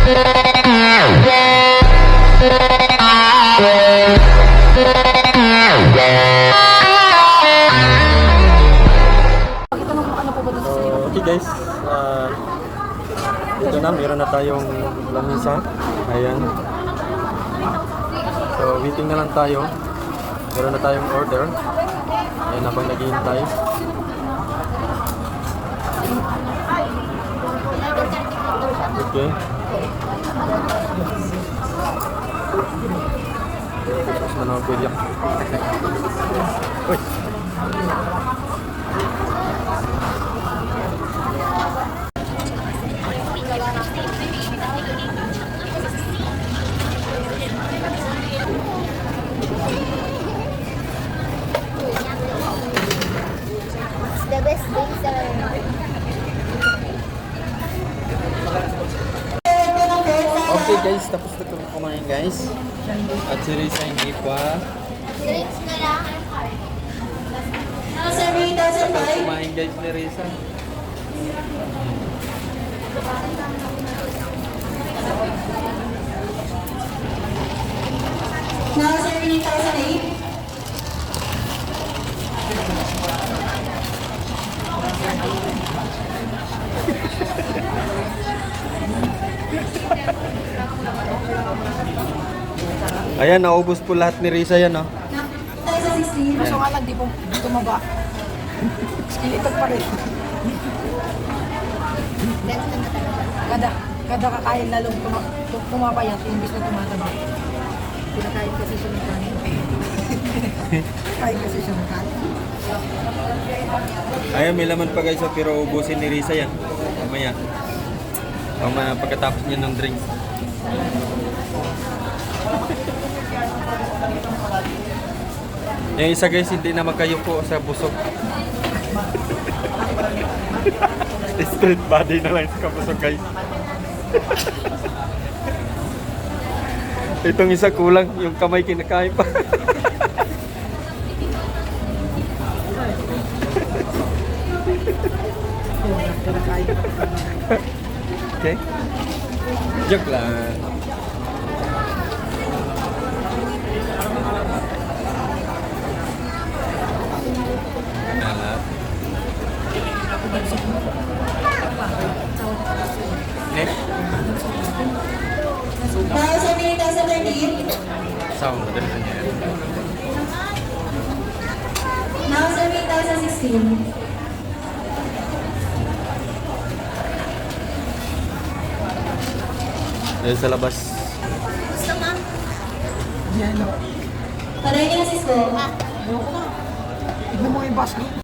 Okay guys, dito na, meron na tayong lamisa. Ayan. So waiting na lang tayo. Meron na tayong order. Ayan, habang naghihintay. Okay. Tapos na naman pwede. Uy! The best things are Okay guys, tapos na kami kumain guys. At si Risa hindi pa. drinks na lang. Tapos kumain guys ni Risa. Now serving 8,008. Ayan, naubos po lahat ni Risa yan, oh. 1,016. Kaso nga lang, di tumaba. Skeleton pa rin. Kada kakain lalong tumaba yan, imbis na tumataba. Pinakain kasi siya ng kanin. Kain kasi siya ng kanin. Ayan, may laman pa guys, oh, pero ubusin ni Risa yan. Mamaya. Pagkatapos niya ng drinks. Yung isa guys, hindi na magkayuko sa busog. Straight body na lang sa kabusog guys. Itong isa kulang, yung kamay kinakain pa. Okay? Joke lang. Alat. Next. Now serving 8,013. Sound, madali na yan. Now serving 8,016. Ayun sa labas. Gusto mo? Yan o. Pareho na Cisco. Tignan mo yung basket.